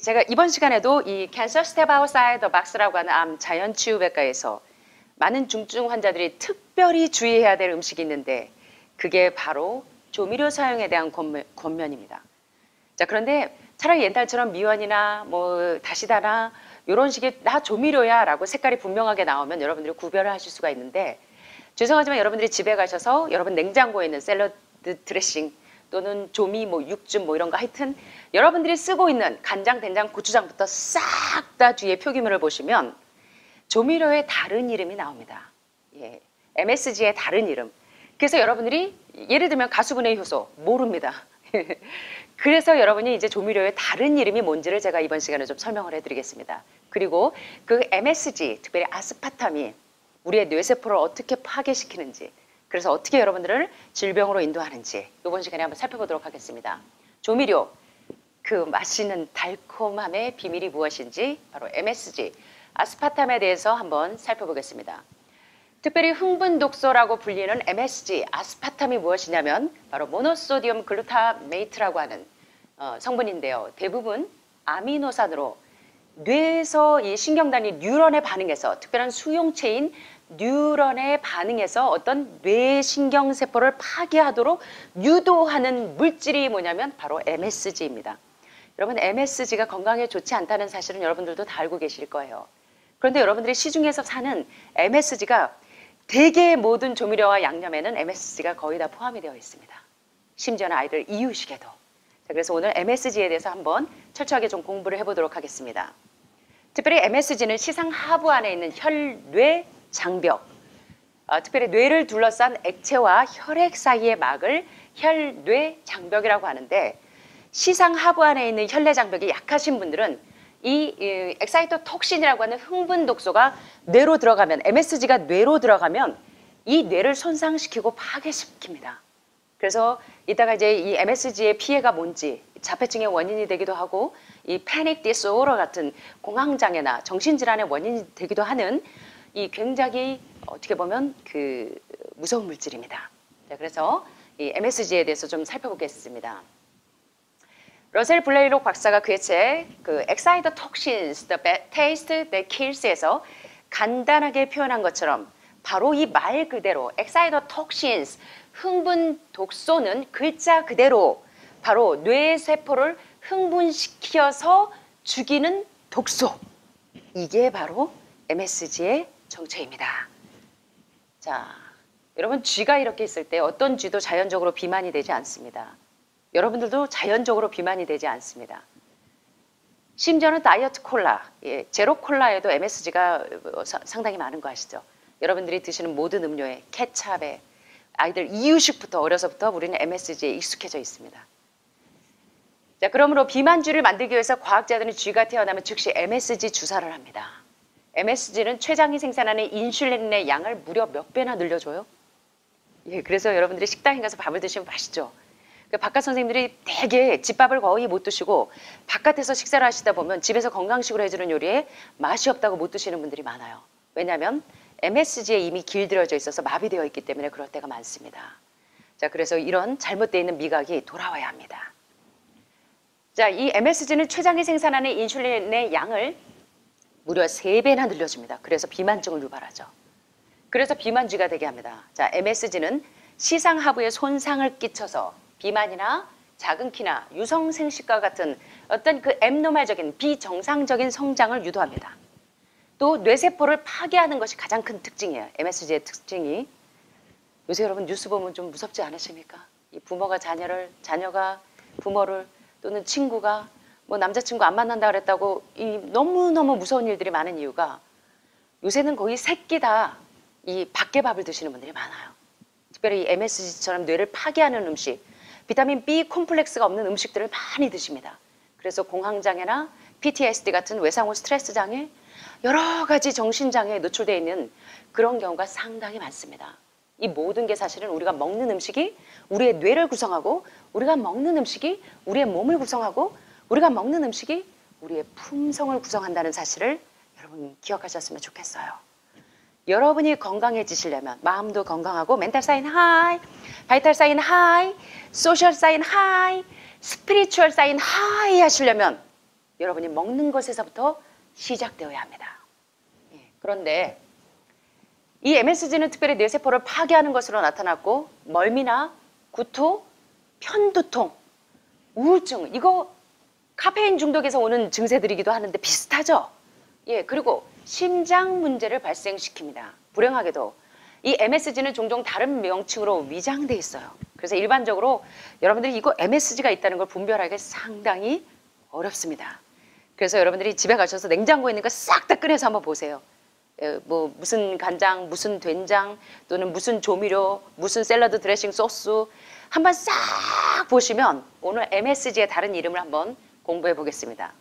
제가 이번 시간에도 이 Cancer Step Outside the Box라고 하는 암 자연치유백과에서 많은 중증 환자들이 특별히 주의해야 될 음식이 있는데 그게 바로 조미료 사용에 대한 권면입니다. 자, 그런데 차라리 옛날처럼 미원이나 뭐 다시다나 이런 식의 나 조미료야 라고 색깔이 분명하게 나오면 여러분들이 구별을 하실 수가 있는데, 죄송하지만 여러분들이 집에 가셔서 여러분 냉장고에 있는 샐러드 드레싱 또는 조미 뭐 육즙 뭐 이런 거 하여튼 여러분들이 쓰고 있는 간장, 된장, 고추장부터 싹 다 뒤에 표기물을 보시면 조미료의 다른 이름이 나옵니다. 예, MSG의 다른 이름. 그래서 여러분들이 예를 들면 가수분해 효소 모릅니다. 그래서 여러분이 이제 조미료의 다른 이름이 뭔지를 제가 이번 시간에 좀 설명을 해드리겠습니다. 그리고 그 MSG, 특별히 아스파탐이 우리의 뇌세포를 어떻게 파괴시키는지, 그래서 어떻게 여러분들을 질병으로 인도하는지 이번 시간에 한번 살펴보도록 하겠습니다. 조미료, 그 맛있는 달콤함의 비밀이 무엇인지 바로 MSG, 아스파탐에 대해서 한번 살펴보겠습니다. 특별히 흥분 독소라고 불리는 MSG, 아스파탐이 무엇이냐면 바로 모노소디움 글루타메이트라고 하는 성분인데요. 대부분 아미노산으로 뇌에서 이 신경단위 뉴런에 반응해서, 특별한 수용체인 뉴런에 반응해서 어떤 뇌신경세포를 파괴하도록 유도하는 물질이 뭐냐면 바로 MSG입니다. 여러분, MSG가 건강에 좋지 않다는 사실은 여러분들도 다 알고 계실 거예요. 그런데 여러분들이 시중에서 사는 MSG가 대개 모든 조미료와 양념에는 MSG가 거의 다 포함이 되어 있습니다. 심지어는 아이들 이유식에도. 자, 그래서 오늘 MSG에 대해서 한번 철저하게 좀 공부를 해보도록 하겠습니다. 특별히 MSG는 시상 하부 안에 있는 혈뇌 장벽, 특별히 뇌를 둘러싼 액체와 혈액 사이의 막을 혈뇌 장벽이라고 하는데, 시상 하부 안에 있는 혈뇌 장벽이 약하신 분들은 이 엑사이토톡신이라고 하는 흥분 독소가 뇌로 들어가면, MSG가 뇌로 들어가면 이 뇌를 손상시키고 파괴시킵니다. 그래서 이따가 이제 이 MSG의 피해가 뭔지, 자폐증의 원인이 되기도 하고 이 패닉 디스오더 같은 공황장애나 정신질환의 원인이 되기도 하는 이 굉장히 어떻게 보면 그 무서운 물질입니다. 자, 그래서 이 MSG에 대해서 좀 살펴보겠습니다. 러셀 블레이록 박사가 그의 책 그 Excitotoxins, The Taste That Kills에서 간단하게 표현한 것처럼 바로 이 말 그대로 Excitotoxins, 흥분 독소는 글자 그대로 바로 뇌세포를 흥분시켜서 죽이는 독소. 이게 바로 MSG의 정체입니다. 자, 여러분, 쥐가 이렇게 있을 때 어떤 쥐도 자연적으로 비만이 되지 않습니다. 여러분들도 자연적으로 비만이 되지 않습니다. 심지어는 다이어트 콜라, 제로 콜라에도 MSG가 상당히 많은 거 아시죠? 여러분들이 드시는 모든 음료에, 케찹에, 아이들 이유식부터 어려서부터 우리는 MSG에 익숙해져 있습니다. 자, 그러므로 비만쥐를 만들기 위해서 과학자들은 쥐가 태어나면 즉시 MSG 주사를 합니다. MSG는 췌장이 생산하는 인슐린의 양을 무려 몇 배나 늘려줘요? 예, 그래서 여러분들이 식당에 가서 밥을 드시면 맛있죠? 바깥 선생님들이 대개 집밥을 거의 못 드시고 바깥에서 식사를 하시다 보면 집에서 건강식으로 해주는 요리에 맛이 없다고 못 드시는 분들이 많아요. 왜냐하면 MSG에 이미 길들여져 있어서 마비되어 있기 때문에 그럴 때가 많습니다. 자, 그래서 이런 잘못되어 있는 미각이 돌아와야 합니다. 자, 이 MSG는 췌장이 생산하는 인슐린의 양을 무려 3배나 늘려줍니다. 그래서 비만증을 유발하죠. 그래서 비만쥐가 되게 합니다. 자, MSG는 시상 하부에 손상을 끼쳐서 비만이나 작은 키나 유성생식과 같은 어떤 그 앱노말적인 비정상적인 성장을 유도합니다. 또 뇌세포를 파괴하는 것이 가장 큰 특징이에요. MSG의 특징이. 요새 여러분 뉴스 보면 좀 무섭지 않으십니까? 이 부모가 자녀가 부모를, 또는 친구가 뭐 남자친구 안 만난다 그랬다고 이 너무너무 무서운 일들이 많은 이유가, 요새는 거의 새끼 다 이 밖에 밥을 드시는 분들이 많아요. 특별히 MSG처럼 뇌를 파괴하는 음식, 비타민 B 콤플렉스가 없는 음식들을 많이 드십니다. 그래서 공황장애나 PTSD 같은 외상후 스트레스 장애, 여러 가지 정신장애에 노출되어 있는 그런 경우가 상당히 많습니다. 이 모든 게 사실은 우리가 먹는 음식이 우리의 뇌를 구성하고, 우리가 먹는 음식이 우리의 몸을 구성하고, 우리가 먹는 음식이 우리의 품성을 구성한다는 사실을 여러분 기억하셨으면 좋겠어요. 여러분이 건강해지시려면 마음도 건강하고 멘탈 사인 하이, 바이탈 사인 하이, 소셜 사인 하이, 스피리추얼 사인 하이 하시려면 여러분이 먹는 것에서부터 시작되어야 합니다. 예, 그런데 이 MSG는 특별히 뇌세포를 파괴하는 것으로 나타났고 멀미나 구토, 편두통, 우울증 이거 카페인 중독에서 오는 증세들이기도 하는데 비슷하죠? 예, 그리고 심장 문제를 발생시킵니다. 불행하게도 이 MSG는 종종 다른 명칭으로 위장돼 있어요. 그래서 일반적으로 여러분들이 이거 MSG가 있다는 걸 분별하기가 상당히 어렵습니다. 그래서 여러분들이 집에 가셔서 냉장고에 있는 거 싹 다 꺼내서 한번 보세요. 뭐 무슨 간장, 무슨 된장 또는 무슨 조미료, 무슨 샐러드 드레싱 소스 한번 싹 보시면 오늘 MSG의 다른 이름을 한번 공부해 보겠습니다.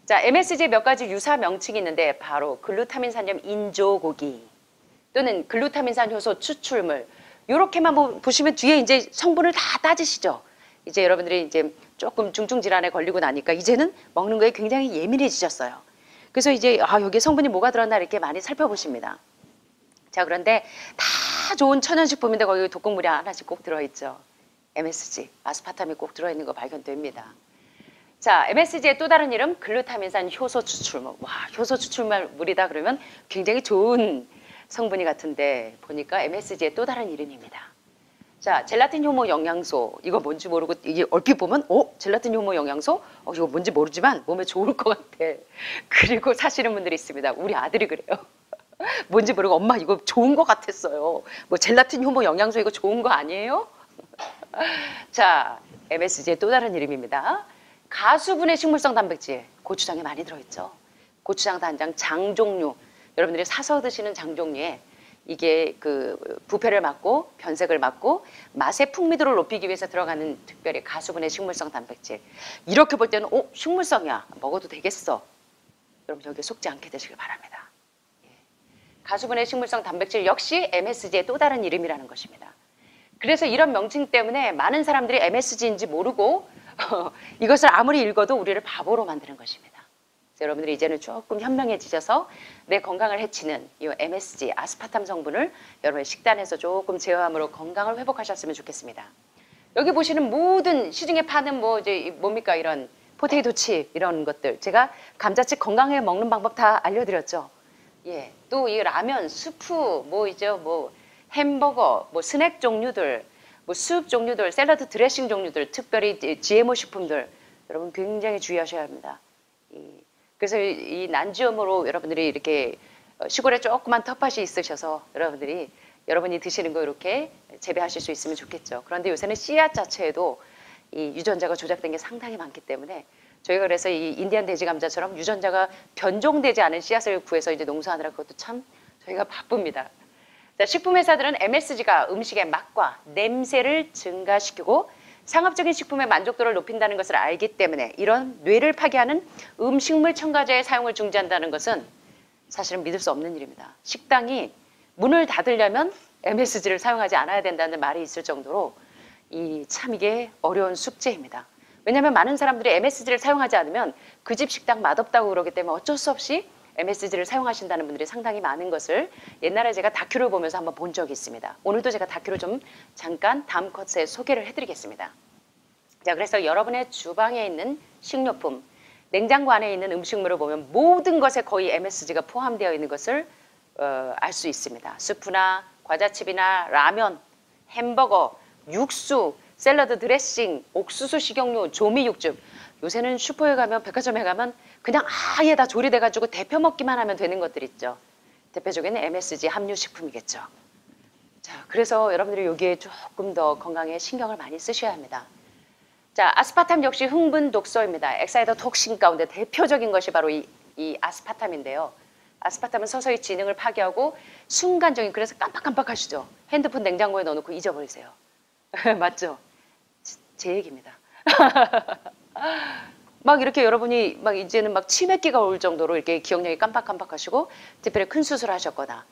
자, MSG의 몇 가지 유사 명칭이 있는데 바로 글루타민산염 인조고기 또는 글루타민산 효소 추출물 요렇게만 보시면 뒤에 이제 성분을 다 따지시죠. 이제 여러분들이 이제 조금 중증 질환에 걸리고 나니까 이제는 먹는 거에 굉장히 예민해지셨어요. 그래서 이제 여기에 성분이 뭐가 들었나 이렇게 많이 살펴보십니다. 자, 그런데 다 좋은 천연식품인데 거기 독극물이 하나씩 꼭 들어있죠. MSG, 아스파탐이 꼭 들어있는 거 발견됩니다. 자, MSG의 또 다른 이름 글루타민산 효소 추출물. 와, 효소 추출물이다 그러면 굉장히 좋은 성분이 같은데 보니까 MSG의 또 다른 이름입니다. 자, 젤라틴 효모 영양소. 이거 뭔지 모르고 이게 얼핏 보면 젤라틴 효모 영양소? 이거 뭔지 모르지만 몸에 좋을 것 같아. 그리고 사시는 분들이 있습니다. 우리 아들이 그래요. 뭔지 모르고 엄마 이거 좋은 것 같았어요. 뭐 젤라틴 효모 영양소 이거 좋은 거 아니에요? 자, MSG의 또 다른 이름입니다. 가수분해 식물성 단백질, 고추장에 많이 들어있죠. 고추장, 단장, 장 종류, 여러분들이 사서 드시는 장 종류에 이게 그 부패를 막고 변색을 막고 맛의 풍미도를 높이기 위해서 들어가는 특별히 가수분해 식물성 단백질. 이렇게 볼 때는 식물성이야, 먹어도 되겠어. 여러분 여기에 속지 않게 되시길 바랍니다. 예. 가수분해 식물성 단백질 역시 MSG의 또 다른 이름이라는 것입니다. 그래서 이런 명칭 때문에 많은 사람들이 MSG인지 모르고 이것을 아무리 읽어도 우리를 바보로 만드는 것입니다. 그래서 여러분들이 이제는 조금 현명해지셔서 내 건강을 해치는 이 MSG, 아스파탐 성분을 여러분의 식단에서 조금 제어함으로 건강을 회복하셨으면 좋겠습니다. 여기 보시는 모든 시중에 파는 뭡니까 이런 포테이토 칩 이런 것들 제가 감자칩 건강하게 먹는 방법 다 알려드렸죠. 예, 또 이 라면, 수프, 햄버거, 스낵 종류들, 수프 종류들, 샐러드 드레싱 종류들, 특별히 GMO 식품들 여러분 굉장히 주의하셔야 합니다. 그래서 이 난지염으로 여러분들이 이렇게 시골에 조그만 텃밭이 있으셔서 여러분이 드시는 거 이렇게 재배하실 수 있으면 좋겠죠. 그런데 요새는 씨앗 자체에도 이 유전자가 조작된 게 상당히 많기 때문에 저희가 그래서 이 인디안 돼지 감자처럼 유전자가 변종되지 않은 씨앗을 구해서 이제 농사하느라 그것도 참 저희가 바쁩니다. 자, 식품회사들은 MSG가 음식의 맛과 냄새를 증가시키고 상업적인 식품의 만족도를 높인다는 것을 알기 때문에 이런 뇌를 파괴하는 음식물 첨가제의 사용을 중지한다는 것은 사실은 믿을 수 없는 일입니다. 식당이 문을 닫으려면 MSG를 사용하지 않아야 된다는 말이 있을 정도로 이게 어려운 숙제입니다. 왜냐하면 많은 사람들이 MSG를 사용하지 않으면 그 집 식당 맛없다고 그러기 때문에 어쩔 수 없이 MSG를 사용하신다는 분들이 상당히 많은 것을 옛날에 제가 다큐를 보면서 한번 본 적이 있습니다. 오늘도 제가 다큐를 좀 잠깐 다음 컷에 소개를 해드리겠습니다. 자, 그래서 여러분의 주방에 있는 식료품, 냉장고 안에 있는 음식물을 보면 모든 것에 거의 MSG가 포함되어 있는 것을 알 수 있습니다. 수프나 과자칩이나 라면, 햄버거, 육수, 샐러드 드레싱, 옥수수 식용유, 조미 육즙. 요새는 슈퍼에 가면 백화점에 가면 그냥 아예 다 조리돼가지고 데펴 먹기만 하면 되는 것들 있죠. 대표적인 MSG 함유 식품이겠죠. 자, 그래서 여러분들이 여기에 조금 더 건강에 신경을 많이 쓰셔야 합니다. 자, 아스파탐 역시 흥분 독소입니다. 엑사이더 톡신 가운데 대표적인 것이 바로 이 아스파탐인데요. 아스파탐은 서서히 지능을 파괴하고 순간적인, 그래서 깜빡깜빡하시죠. 핸드폰 냉장고에 넣어놓고 잊어버리세요. 맞죠? 제 얘기입니다. 막 이렇게 여러분이 막 이제는 막 치매기가 올 정도로 이렇게 기억력이 깜빡깜빡하시고 특별히 큰 수술하셨거나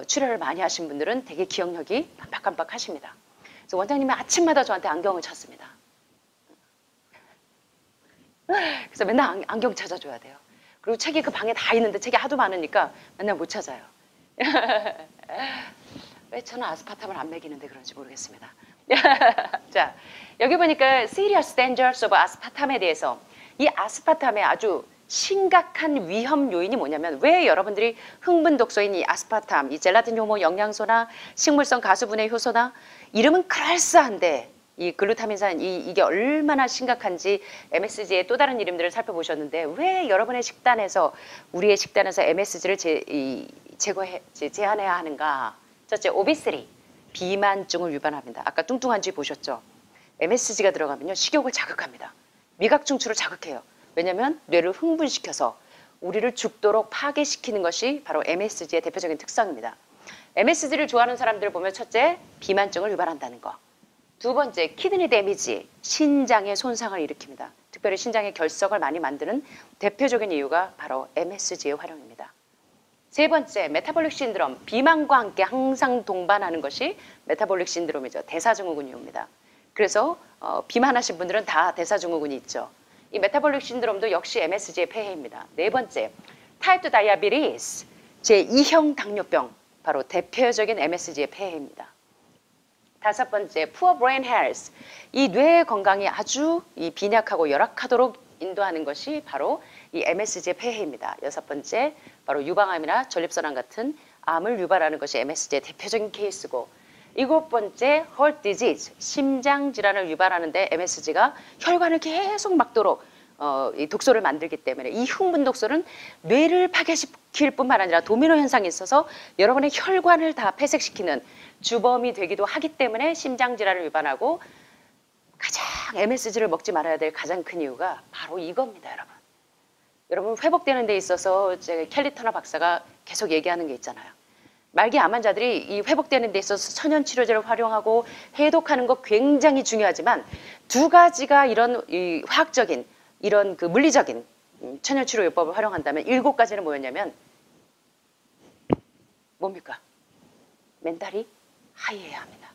출혈을 많이 하신 분들은 되게 기억력이 깜빡깜빡하십니다. 그래서 원장님이 아침마다 저한테 안경을 찾습니다. 그래서 맨날 안경 찾아줘야 돼요. 그리고 책이 그 방에 다 있는데 책이 하도 많으니까 맨날 못 찾아요. 왜 저는 아스파탐을 안 먹이는데 그런지 모르겠습니다. 자, 여기 보니까 Serious Dangers of Aspartame에 대해서 이 아스파탐의 아주 심각한 위험 요인이 뭐냐면 왜 여러분들이 흥분 독소인 이 아스파탐, 이 젤라틴 효모 영양소나 식물성 가수분해 효소나 이름은 그럴싸한데 이 글루타민산 이게 얼마나 심각한지 MSG의 또 다른 이름들을 살펴보셨는데 왜 여러분의 식단에서 우리의 식단에서 MSG를 제한해야 하는가? 첫째, 오비시티, 비만증을 유발합니다. 아까 뚱뚱한지 보셨죠? MSG가 들어가면요 식욕을 자극합니다. 미각 중추를 자극해요. 왜냐하면 뇌를 흥분시켜서 우리를 죽도록 파괴시키는 것이 바로 MSG의 대표적인 특성입니다. MSG를 좋아하는 사람들을 보면 첫째, 비만증을 유발한다는 거. 두 번째, 키드니 데미지, 신장의 손상을 일으킵니다. 특별히 신장의 결석을 많이 만드는 대표적인 이유가 바로 MSG의 활용입니다. 세 번째, 메타볼릭 신드롬, 비만과 함께 항상 동반하는 것이 메타볼릭 신드롬이죠. 대사증후군 이유입니다. 그래서 비만하신 분들은 다 대사증후군이 있죠. 이 메타볼릭 신드롬도 역시 MSG의 폐해입니다. 네 번째, 타입 2 다이아비티스, 제2형 당뇨병, 바로 대표적인 MSG의 폐해입니다. 다섯 번째, poor brain health, 이 뇌 건강이 아주 빈약하고 열악하도록 인도하는 것이 바로 이 MSG의 폐해입니다. 여섯 번째, 바로 유방암이나 전립선암 같은 암을 유발하는 것이 MSG의 대표적인 케이스고, 일곱 번째, heart disease, 심장 질환을 유발하는데 MSG가 혈관을 계속 막도록 이 독소를 만들기 때문에 이 흥분 독소는 뇌를 파괴시킬 뿐만 아니라 도미노 현상이 있어서 여러분의 혈관을 다 폐색시키는 주범이 되기도 하기 때문에 심장 질환을 유발하고 가장 MSG를 먹지 말아야 될 가장 큰 이유가 바로 이겁니다, 여러분. 여러분 회복되는 데 있어서 켈리 터너 박사가 계속 얘기하는 게 있잖아요. 말기 암 환자들이 이 회복되는 데 있어서 천연 치료제를 활용하고 해독하는 거 굉장히 중요하지만 두 가지가 이런 이 화학적인 이런 그 물리적인 천연 치료 요법을 활용한다면 일곱 가지는 뭐였냐면 뭡니까? 멘탈이 하이해야 합니다.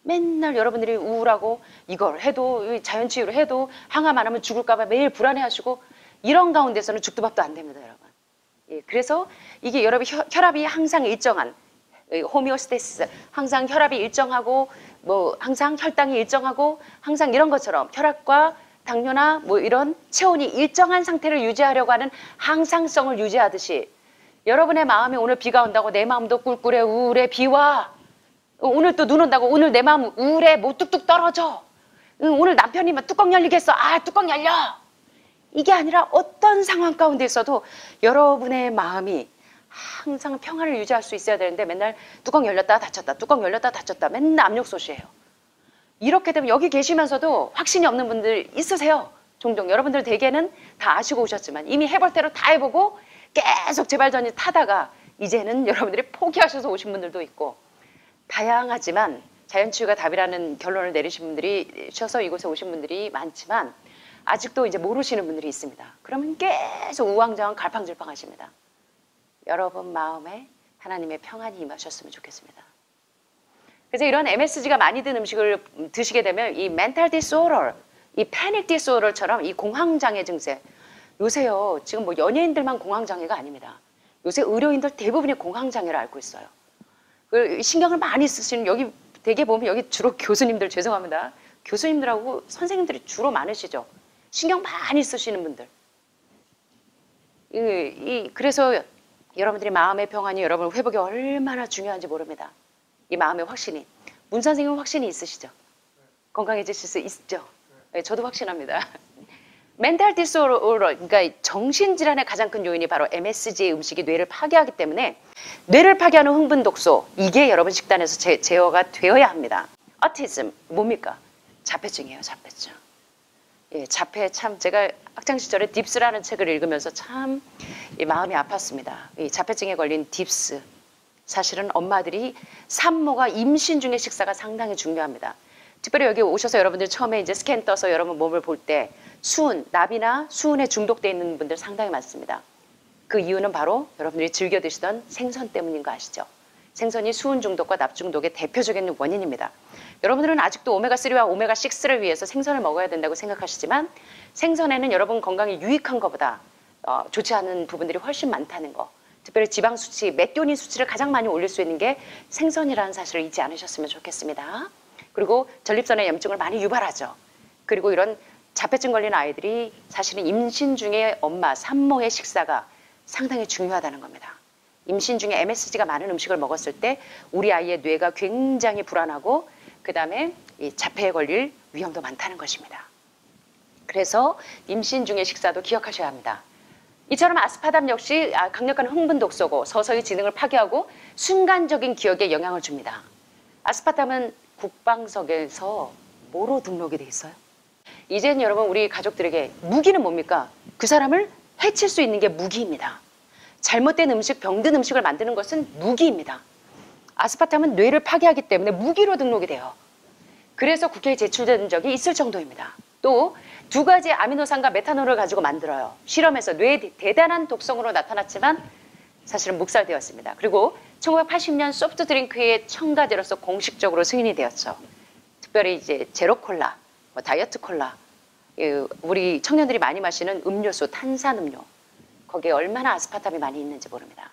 맨날 여러분들이 우울하고 이걸 해도 자연치유를 해도 항암 안 하면 죽을까 봐 매일 불안해하시고 이런 가운데서는 죽도 밥도 안 됩니다, 여러분. 예, 그래서 이게 여러분 혈압이 항상 일정한 호미오스테시스, 항상 혈압이 일정하고 뭐 항상 혈당이 일정하고 항상 이런 것처럼 혈압과 당뇨나 뭐 이런 체온이 일정한 상태를 유지하려고 하는 항상성을 유지하듯이 여러분의 마음이 오늘 비가 온다고 내 마음도 꿀꿀해 우울해 비와 오늘 또 눈 온다고 오늘 내 마음 우울해 뭐 뚝뚝 떨어져 오늘 남편이 막 뚜껑 열리겠어 뚜껑 열려 이게 아니라 어떤 상황 가운데 있어도 여러분의 마음이 항상 평안을 유지할 수 있어야 되는데 맨날 뚜껑 열렸다 닫혔다 뚜껑 열렸다 닫혔다 맨날 압력솥이에요. 이렇게 되면 여기 계시면서도 확신이 없는 분들 있으세요. 종종 여러분들 대개는 다 아시고 오셨지만 이미 해볼 대로 다 해보고 계속 재발전이 타다가 이제는 여러분들이 포기하셔서 오신 분들도 있고 다양하지만 자연치유가 답이라는 결론을 내리신 분들이 쉬어서 이곳에 오신 분들이 많지만 아직도 이제 모르시는 분들이 있습니다. 그러면 계속 우왕좌왕 갈팡질팡 하십니다. 여러분 마음에 하나님의 평안이 임하셨으면 좋겠습니다. 그래서 이런 MSG가 많이 든 음식을 드시게 되면 이 mental disorder, 이 panic disorder처럼 이 공황장애 증세 요새요 지금 뭐 연예인들만 공황장애가 아닙니다. 요새 의료인들 대부분이 공황장애를 앓고 있어요. 그 신경을 많이 쓰시는 여기 대개 보면 여기 주로 교수님들 죄송합니다. 교수님들하고 선생님들이 주로 많으시죠. 신경 많이 쓰시는 분들. 그래서 여러분들이 마음의 평안이 여러분 회복이 얼마나 중요한지 모릅니다. 이 마음의 확신이. 문 선생님 확신이 있으시죠? 건강해지실 수 있죠? 네, 저도 확신합니다. 멘탈 디스오더, 그러니까 정신질환의 가장 큰 요인이 바로 MSG의 음식이 뇌를 파괴하기 때문에 뇌를 파괴하는 흥분 독소, 이게 여러분 식단에서 제어가 되어야 합니다. 어티즘, 뭡니까? 자폐증이에요, 자폐증. 예, 자폐 참 제가 학창시절에 딥스라는 책을 읽으면서 참 마음이 아팠습니다. 이 자폐증에 걸린 딥스. 사실은 엄마들이 산모가 임신 중에 식사가 상당히 중요합니다. 특별히 여기 오셔서 여러분들 처음에 이제 스캔 떠서 여러분 몸을 볼 때 수은, 납이나 수은에 중독되어 있는 분들 상당히 많습니다. 그 이유는 바로 여러분들이 즐겨 드시던 생선 때문인 거 아시죠? 생선이 수은 중독과 납 중독의 대표적인 원인입니다. 여러분들은 아직도 오메가3와 오메가6를 위해서 생선을 먹어야 된다고 생각하시지만 생선에는 여러분 건강에 유익한 것보다 좋지 않은 부분들이 훨씬 많다는 거. 특별히 지방 수치, 메티오닌 수치를 가장 많이 올릴 수 있는 게 생선이라는 사실을 잊지 않으셨으면 좋겠습니다. 그리고 전립선의 염증을 많이 유발하죠. 그리고 이런 자폐증 걸린 아이들이 사실은 임신 중에 엄마, 산모의 식사가 상당히 중요하다는 겁니다. 임신 중에 MSG가 많은 음식을 먹었을 때 우리 아이의 뇌가 굉장히 불안하고 그 다음에 자폐에 걸릴 위험도 많다는 것입니다. 그래서 임신 중의 식사도 기억하셔야 합니다. 이처럼 아스파탐 역시 강력한 흥분 독소고 서서히 지능을 파괴하고 순간적인 기억에 영향을 줍니다. 아스파탐은 국방석에서 뭐로 등록이 돼 있어요? 이제는 여러분 우리 가족들에게 무기는 뭡니까? 그 사람을 해칠 수 있는 게 무기입니다. 잘못된 음식, 병든 음식을 만드는 것은 무기입니다. 아스파탐은 뇌를 파괴하기 때문에 무기로 등록이 돼요. 그래서 국회에 제출된 적이 있을 정도입니다. 또 두 가지 아미노산과 메탄올을 가지고 만들어요. 실험에서 뇌에 대단한 독성으로 나타났지만 사실은 묵살되었습니다. 그리고 1980년 소프트드링크의 첨가제로서 공식적으로 승인이 되었죠. 특별히 이제 제로콜라, 다이어트 콜라, 우리 청년들이 많이 마시는 음료수, 탄산음료, 거기에 얼마나 아스파탐이 많이 있는지 모릅니다.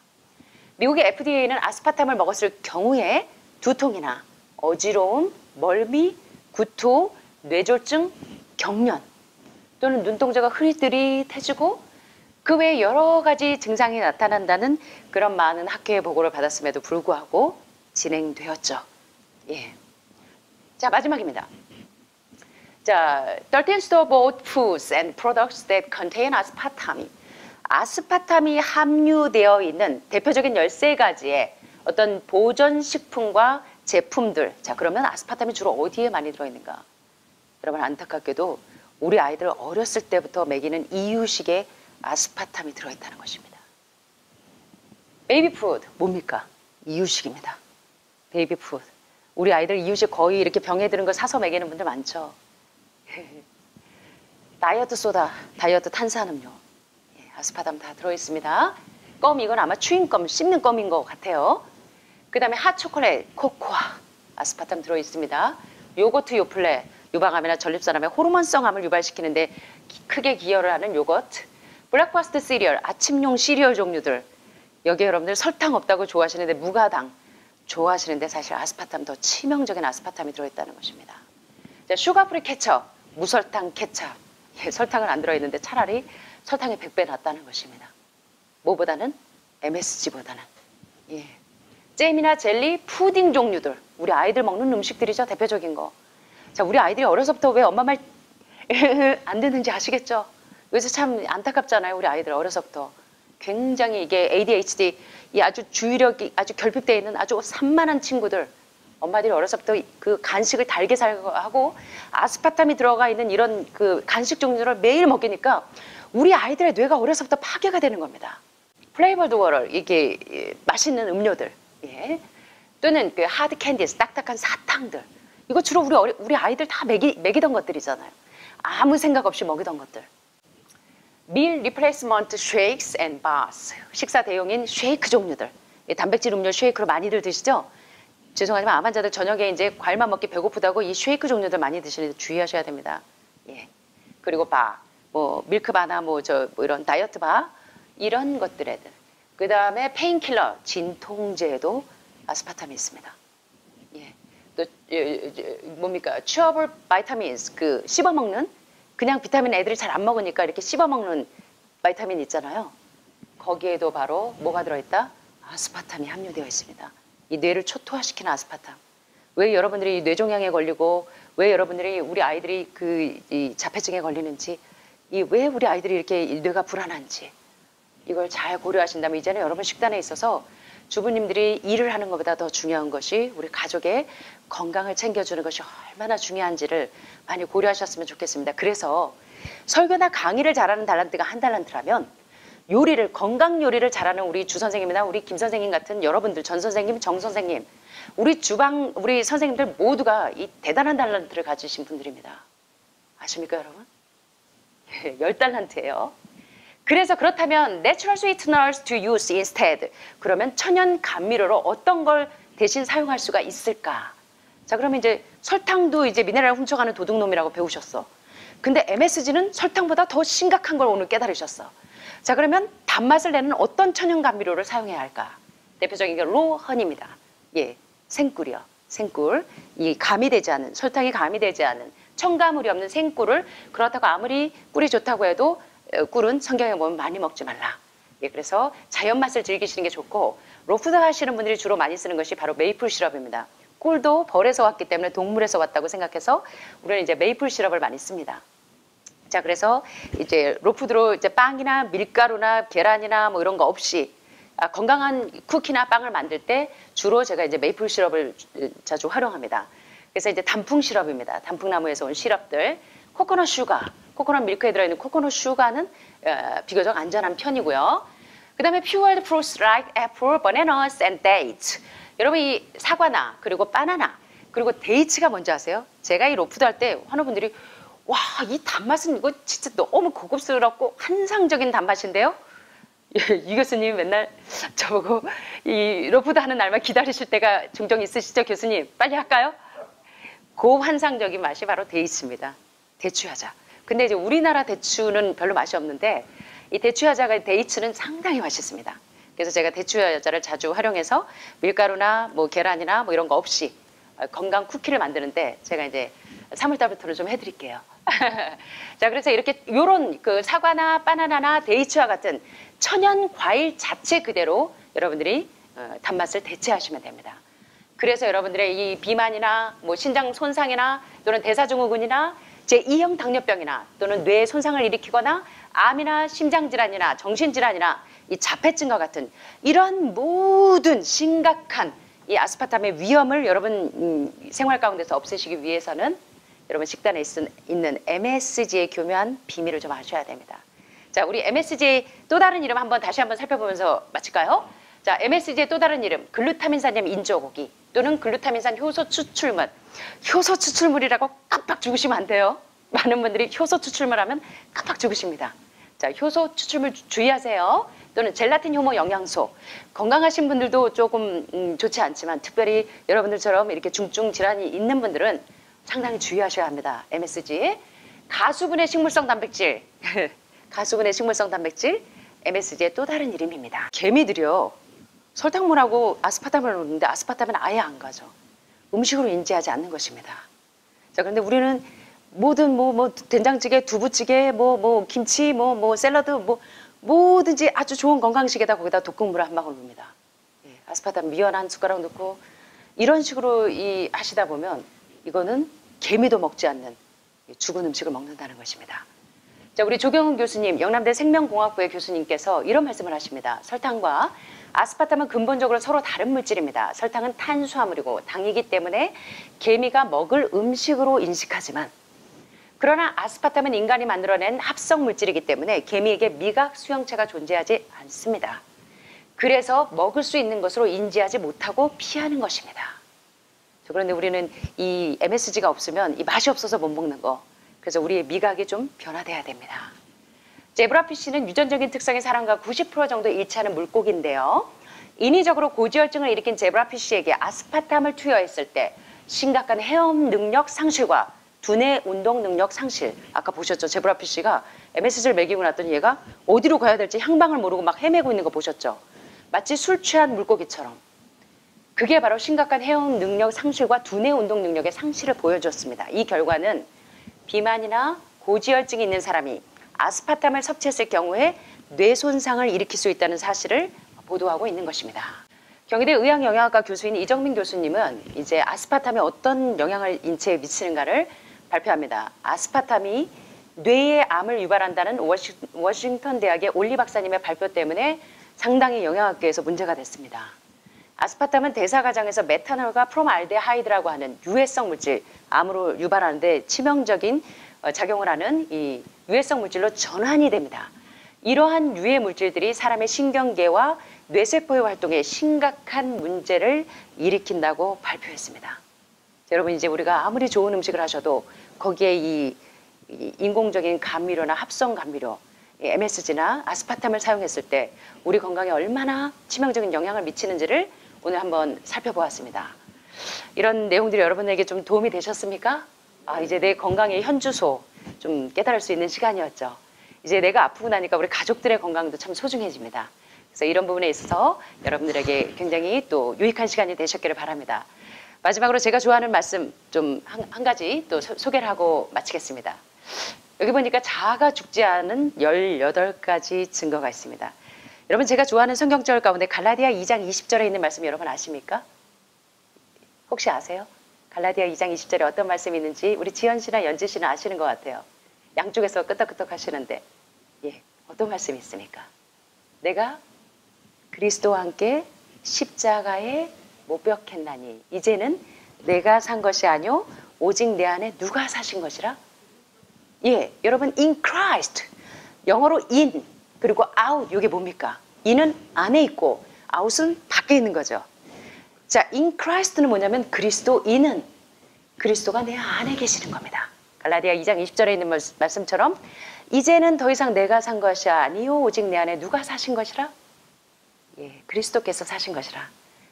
미국의 FDA는 아스파탐을 먹었을 경우에 두통이나 어지러움, 멀미, 구토, 뇌졸중, 경련 또는 눈동자가 흐릿흐릿해지고 그 외에 여러 가지 증상이 나타난다는 그런 많은 학회의 보고를 받았음에도 불구하고 진행되었죠. 예. 자, 마지막입니다. 자, 13 store-bought foods and products that contain aspartame. 아스파탐이 함유되어 있는 대표적인 13가지의 어떤 보존식품과 제품들. 자, 그러면 아스파탐이 주로 어디에 많이 들어있는가? 여러분 안타깝게도 우리 아이들 어렸을 때부터 먹이는 이유식에 아스파탐이 들어있다는 것입니다. 베이비 푸드 뭡니까? 이유식입니다. 베이비 푸드. 우리 아이들 이유식 거의 이렇게 병에 드는 거 사서 먹이는 분들 많죠. 다이어트 소다, 다이어트 탄산음료, 아스파탐 다 들어있습니다. 껌 이건 아마 추잉껌, 씹는 껌인 것 같아요. 그 다음에 핫초콜릿, 코코아, 아스파탐 들어있습니다. 요거트 요플레, 유방암이나 전립선암의 호르몬성암을 유발시키는데 크게 기여를 하는 요거트, 블랙퍼스트 시리얼, 아침용 시리얼 종류들. 여기에 여러분들 설탕 없다고 좋아하시는데 무가당 좋아하시는데 사실 아스파탐 더 치명적인 아스파탐이 들어있다는 것입니다. 자, 슈가프리 케첩, 무설탕 케첩. 예, 설탕은 안 들어있는데 차라리 설탕이 100배 낫다는 것입니다. 뭐보다는? MSG보다는. 예. 잼이나 젤리, 푸딩 종류들. 우리 아이들 먹는 음식들이죠. 대표적인 거. 자, 우리 아이들이 어려서부터 왜 엄마 말 안 듣는지 아시겠죠? 그래서 참 안타깝잖아요. 우리 아이들 어려서부터. 굉장히 이게 ADHD, 이 아주 주의력이 아주 결핍되어 있는 아주 산만한 친구들. 엄마들이 어려서부터 그 간식을 달게 하고 아스파탐이 들어가 있는 이런 그 간식 종류를 매일 먹이니까 우리 아이들의 뇌가 어려서부터 파괴가 되는 겁니다. 플레이버드 워터, 이게 맛있는 음료들. 예. 또는 그 하드 캔디스, 딱딱한 사탕들. 이거 주로 우리 아이들 다 먹이던 것들이잖아요. 아무 생각 없이 먹이던 것들. 밀 리플레이스먼트 쉐이크스 앤 바스. 식사 대용인 쉐이크 종류들. 단백질 음료 쉐이크로 많이들 드시죠? 죄송하지만 암 환자들 저녁에 이제 과일만 먹기 배고프다고 이 쉐이크 종류들 많이 드시는데 주의하셔야 됩니다. 예. 그리고 밀크바나 이런 다이어트 바 이런 것들에 그 다음에 페인킬러 진통제에도 아스파탐이 있습니다. 예. 또 뭡니까? 추어블 바이타민스 그 씹어먹는 그냥 비타민 애들이 잘 안 먹으니까 이렇게 씹어먹는 바이타민 있잖아요. 거기에도 바로 뭐가 들어있다? 아스파탐이 함유되어 있습니다. 이 뇌를 초토화시키는 아스파탐. 왜 여러분들이 뇌종양에 걸리고 왜 여러분들이 우리 아이들이 이 자폐증에 걸리는지 왜 우리 아이들이 이렇게 뇌가 불안한지 이걸 잘 고려하신다면 이제는 여러분 식단에 있어서 주부님들이 일을 하는 것보다 더 중요한 것이 우리 가족의 건강을 챙겨주는 것이 얼마나 중요한지를 많이 고려하셨으면 좋겠습니다. 그래서 설교나 강의를 잘하는 달란트가 한 달란트라면 요리를 건강 요리를 잘하는 우리 주 선생님이나 우리 김 선생님 같은 여러분들 전 선생님, 정 선생님 우리 선생님들 모두가 이 대단한 달란트를 가지신 분들입니다. 아십니까 여러분? 10달란트예요. 그래서 그렇다면 natural sweeteners to use instead. 그러면 천연 감미료로 어떤 걸 대신 사용할 수가 있을까? 자, 그러면 이제 설탕도 이제 미네랄을 훔쳐가는 도둑놈이라고 배우셨어. 근데 MSG는 설탕보다 더 심각한 걸 오늘 깨달으셨어. 자, 그러면 단맛을 내는 어떤 천연 감미료를 사용해야 할까? 대표적인 게 로헌입니다. 예, 생꿀이요. 생꿀. 이 가미되지 않은, 설탕이 가미되지 않은 첨가물이 없는 생꿀을, 그렇다고 아무리 꿀이 좋다고 해도 꿀은 성경에 보면 많이 먹지 말라. 예, 그래서 자연 맛을 즐기시는 게 좋고, 로푸드 하시는 분들이 주로 많이 쓰는 것이 바로 메이플 시럽입니다. 꿀도 벌에서 왔기 때문에 동물에서 왔다고 생각해서 우리는 이제 메이플 시럽을 많이 씁니다. 자, 그래서 이제 로푸드로 이제 빵이나 밀가루나 계란이나 뭐 이런 거 없이 건강한 쿠키나 빵을 만들 때 주로 제가 이제 메이플 시럽을 자주 활용합니다. 그래서 이제 단풍 시럽입니다. 단풍나무에서 온 시럽들, 코코넛 슈가, 코코넛 밀크에 들어있는 코코넛 슈가는 비교적 안전한 편이고요. 그 다음에 Pure Fruits like apple, bananas and dates. 여러분 이 사과나 그리고 바나나 그리고 데이츠가 뭔지 아세요? 제가 이 로푸드 할 때 환우분들이 와, 이 단맛은 이거 진짜 너무 고급스럽고 환상적인 단맛인데요? 예, 이 교수님 맨날 저보고 이 로푸드 하는 날만 기다리실 때가 종종 있으시죠, 교수님? 빨리 할까요? 그 환상적인 맛이 바로 데이츠입니다. 대추야자. 근데 이제 우리나라 대추는 별로 맛이 없는데 이 대추야자가 데이츠는 상당히 맛있습니다. 그래서 제가 대추야자를 자주 활용해서 밀가루나 뭐 계란이나 뭐 이런 거 없이 건강 쿠키를 만드는데 제가 이제 3월달부터는 좀 해드릴게요. 자, 그래서 이렇게 요런 그 사과나 바나나나 데이츠와 같은 천연 과일 자체 그대로 여러분들이 단맛을 대체하시면 됩니다. 그래서 여러분들의 이 비만이나 뭐 신장 손상이나 또는 대사증후군이나 제2형 당뇨병이나 또는 뇌 손상을 일으키거나 암이나 심장질환이나 정신질환이나 이 자폐증과 같은 이런 모든 심각한 이 아스파탐의 위험을 여러분 생활 가운데서 없애시기 위해서는 여러분 식단에 있는 MSG의 교묘한 비밀을 좀 아셔야 됩니다. 자, 우리 MSG의 또 다른 이름 다시 한번 살펴보면서 마칠까요? 자, MSG의 또 다른 이름, 글루타민산염 인조고기 또는 글루타민산 효소 추출물. 효소 추출물이라고 깜빡 죽으시면 안 돼요. 많은 분들이 효소 추출물 하면 깜빡 죽으십니다. 자, 효소 추출물 주의하세요. 또는 젤라틴 효모 영양소. 건강하신 분들도 조금 좋지 않지만 특별히 여러분들처럼 이렇게 중증 질환이 있는 분들은 상당히 주의하셔야 합니다. MSG. 가수분해 식물성 단백질. 가수분해 식물성 단백질. MSG의 또 다른 이름입니다. 개미들이요. 설탕물하고 아스파탐을 넣는데 아스파탐은 아예 안 가죠. 음식으로 인지하지 않는 것입니다. 자, 그런데 우리는 모든 된장찌개, 두부찌개, 김치, 샐러드, 뭐든지 아주 좋은 건강식에다 거기다 독극물을 한 방울 넣습니다. 예, 아스파탐 미연 한 숟가락 넣고 이런 식으로 하시다 보면 이거는 개미도 먹지 않는 죽은 음식을 먹는다는 것입니다. 자, 우리 조경훈 교수님, 영남대 생명공학부의 교수님께서 이런 말씀을 하십니다. 설탕과 아스파탐은 근본적으로 서로 다른 물질입니다. 설탕은 탄수화물이고 당이기 때문에 개미가 먹을 음식으로 인식하지만 그러나 아스파탐은 인간이 만들어낸 합성 물질이기 때문에 개미에게 미각 수용체가 존재하지 않습니다. 그래서 먹을 수 있는 것으로 인지하지 못하고 피하는 것입니다. 그런데 우리는 이 MSG가 없으면 이 맛이 없어서 못 먹는 거. 그래서 우리의 미각이 좀 변화돼야 됩니다. 제브라피쉬는 유전적인 특성이 사람과 90% 정도 일치하는 물고기인데요. 인위적으로 고지혈증을 일으킨 제브라피쉬에게 아스파탐을 투여했을 때 심각한 헤엄 능력 상실과 두뇌 운동 능력 상실. 아까 보셨죠? 제브라피쉬가 MSG를 먹이고 났더니 얘가 어디로 가야 될지 향방을 모르고 막 헤매고 있는 거 보셨죠? 마치 술 취한 물고기처럼. 그게 바로 심각한 헤엄 능력 상실과 두뇌 운동 능력의 상실을 보여줬습니다. 이 결과는 비만이나 고지혈증이 있는 사람이 아스파탐을 섭취했을 경우에 뇌 손상을 일으킬 수 있다는 사실을 보도하고 있는 것입니다. 경희대 의학영양학과 교수인 이정민 교수님은 이제 아스파탐이 어떤 영향을 인체에 미치는가를 발표합니다. 아스파탐이 뇌의 암을 유발한다는 워싱턴 대학의 올리 박사님의 발표 때문에 상당히 영양학계에서 문제가 됐습니다. 아스파탐은 대사 과정에서 메탄올과 프롬알데하이드라고 하는 유해성 물질, 암으로 유발하는데 치명적인 작용을 하는 이 유해성 물질로 전환이 됩니다. 이러한 유해 물질들이 사람의 신경계와 뇌세포의 활동에 심각한 문제를 일으킨다고 발표했습니다. 여러분 이제 우리가 아무리 좋은 음식을 하셔도 거기에 이 인공적인 감미료나 합성 감미료, MSG나 아스파탐을 사용했을 때 우리 건강에 얼마나 치명적인 영향을 미치는지를 오늘 한번 살펴보았습니다. 이런 내용들이 여러분에게 좀 도움이 되셨습니까? 이제 내 건강의 현주소 좀 깨달을 수 있는 시간이었죠. 이제 내가 아프고 나니까 우리 가족들의 건강도 참 소중해집니다. 그래서 이런 부분에 있어서 여러분들에게 굉장히 또 유익한 시간이 되셨기를 바랍니다. 마지막으로 제가 좋아하는 말씀 좀 한 가지 또 소개를 하고 마치겠습니다. 여기 보니까 자아가 죽지 않은 18가지 증거가 있습니다. 여러분, 제가 좋아하는 성경절 가운데 갈라디아 2장 20절에 있는 말씀 여러분 아십니까? 혹시 아세요? 갈라디아 2장 20절에 어떤 말씀이 있는지 우리 지연 씨나 연지 씨는 아시는 것 같아요. 양쪽에서 끄떡끄떡 하시는데, 예, 어떤 말씀이 있습니까? 내가 그리스도와 함께 십자가에 못 박혔나니 이제는 내가 산 것이 아니요 오직 내 안에 누가 사신 것이라? 예, 여러분, in Christ, 영어로 in 그리고 out, 이게 뭡니까? in은 안에 있고 out은 밖에 있는 거죠. 자, in Christ는 뭐냐면 그리스도인은 그리스도가 내 안에 계시는 겁니다. 갈라디아 2장 20절에 있는 말씀처럼 이제는 더 이상 내가 산 것이 아니요 오직 내 안에 누가 사신 것이라? 예, 그리스도께서 사신 것이라.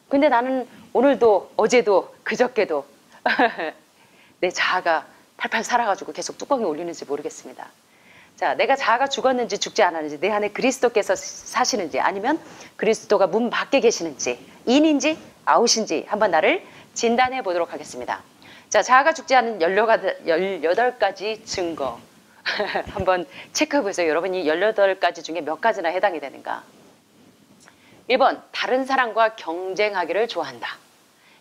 근데 나는 오늘도 어제도 그저께도 내 자아가 팔팔 살아가지고 계속 뚜껑이 울리는지 모르겠습니다. 자, 내가 자아가 죽었는지 죽지 않았는지, 내 안에 그리스도께서 사시는지, 아니면 그리스도가 문 밖에 계시는지, 인인지 아웃인지 한번 나를 진단해 보도록 하겠습니다. 자, 자아가 죽지 않은 18가지 증거 한번 체크해 보세요. 여러분이 18가지 중에 몇 가지나 해당이 되는가? 1번, 다른 사람과 경쟁하기를 좋아한다.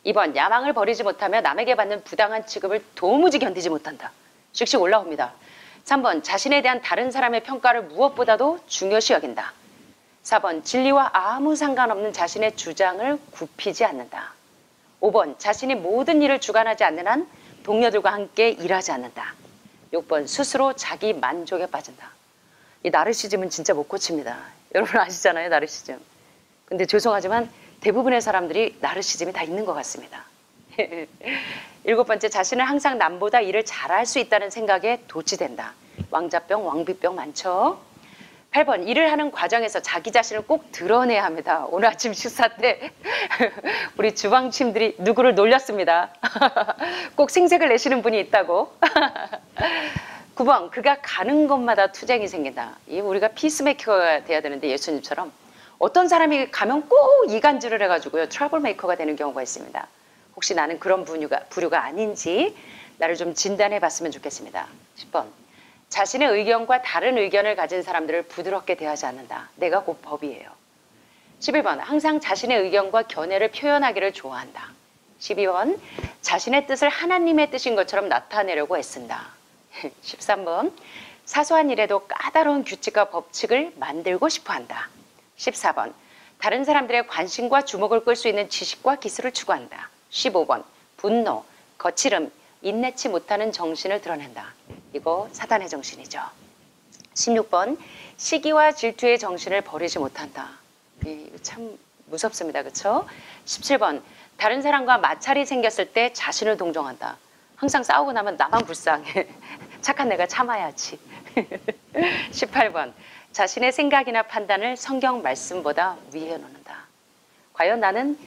2번, 야망을 버리지 못하며 남에게 받는 부당한 취급을 도무지 견디지 못한다. 씩씩 올라옵니다. 3번, 자신에 대한 다른 사람의 평가를 무엇보다도 중요시 여긴다. 4번, 진리와 아무 상관없는 자신의 주장을 굽히지 않는다. 5번, 자신이 모든 일을 주관하지 않는 한 동료들과 함께 일하지 않는다. 6번, 스스로 자기 만족에 빠진다. 이 나르시즘은 진짜 못 고칩니다. 여러분 아시잖아요, 나르시즘. 근데 죄송하지만 대부분의 사람들이 나르시즘이 다 있는 것 같습니다. 7번째, 자신은 항상 남보다 일을 잘할 수 있다는 생각에 도취된다. 왕자병, 왕비병 많죠. 8번, 일을 하는 과정에서 자기 자신을 꼭 드러내야 합니다. 오늘 아침 식사 때 우리 주방침들이 누구를 놀렸습니다. 꼭 생색을 내시는 분이 있다고. 9번, 그가 가는 곳마다 투쟁이 생긴다. 우리가 피스메이커가 돼야 되는데 예수님처럼 어떤 사람이 가면 꼭 이간질을 해가지고요 트러블 메이커가 되는 경우가 있습니다. 혹시 나는 그런 부류가 아닌지 나를 좀 진단해 봤으면 좋겠습니다. 10번, 자신의 의견과 다른 의견을 가진 사람들을 부드럽게 대하지 않는다. 내가 곧 법이에요. 11번, 항상 자신의 의견과 견해를 표현하기를 좋아한다. 12번, 자신의 뜻을 하나님의 뜻인 것처럼 나타내려고 애쓴다. 13번, 사소한 일에도 까다로운 규칙과 법칙을 만들고 싶어한다. 14번, 다른 사람들의 관심과 주목을 끌 수 있는 지식과 기술을 추구한다. 15번, 분노, 거칠음, 인내치 못하는 정신을 드러낸다. 이거 사단의 정신이죠. 16번, 시기와 질투의 정신을 버리지 못한다. 이거 참 무섭습니다. 그렇죠? 17번, 다른 사람과 마찰이 생겼을 때 자신을 동정한다. 항상 싸우고 나면 나만 불쌍해. 착한 내가 참아야지. 18번, 자신의 생각이나 판단을 성경 말씀보다 위에 놓는다. 과연 나는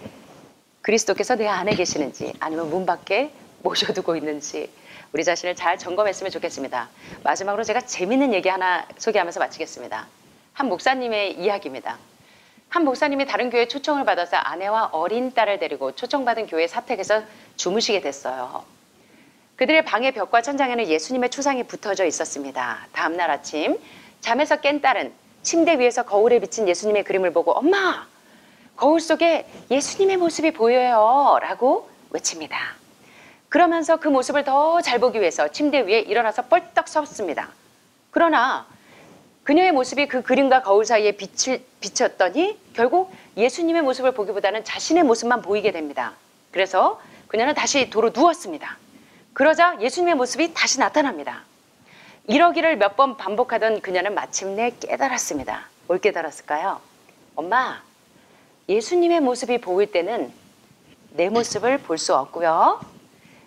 그리스도께서 내 안에 계시는지 아니면 문 밖에 모셔두고 있는지 우리 자신을 잘 점검했으면 좋겠습니다. 마지막으로 제가 재밌는 얘기 하나 소개하면서 마치겠습니다. 한 목사님의 이야기입니다. 한 목사님이 다른 교회에 초청을 받아서 아내와 어린 딸을 데리고 초청받은 교회 사택에서 주무시게 됐어요. 그들의 방의 벽과 천장에는 예수님의 초상이 붙어져 있었습니다. 다음날 아침 잠에서 깬 딸은 침대 위에서 거울에 비친 예수님의 그림을 보고 엄마! 거울 속에 예수님의 모습이 보여요 라고 외칩니다. 그러면서 그 모습을 더 잘 보기 위해서 침대 위에 일어나서 뻘떡 섰습니다. 그러나 그녀의 모습이 그 그림과 거울 사이에 비쳤더니 결국 예수님의 모습을 보기보다는 자신의 모습만 보이게 됩니다. 그래서 그녀는 다시 도로 누웠습니다. 그러자 예수님의 모습이 다시 나타납니다. 이러기를 몇 번 반복하던 그녀는 마침내 깨달았습니다. 뭘 깨달았을까요? 엄마, 예수님의 모습이 보일 때는 내 모습을 볼 수 없고요.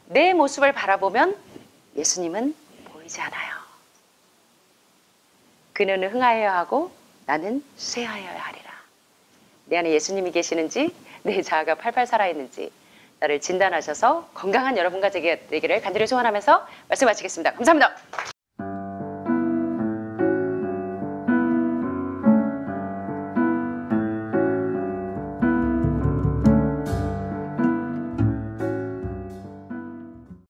내 모습을 바라보면 예수님은 보이지 않아요. 그녀는 흥하여야 하고 나는 쇠하여야 하리라. 내 안에 예수님이 계시는지 내 자아가 팔팔 살아있는지 나를 진단하셔서 건강한 여러분과 되기를 간절히 소원하면서 말씀 마치겠습니다. 감사합니다.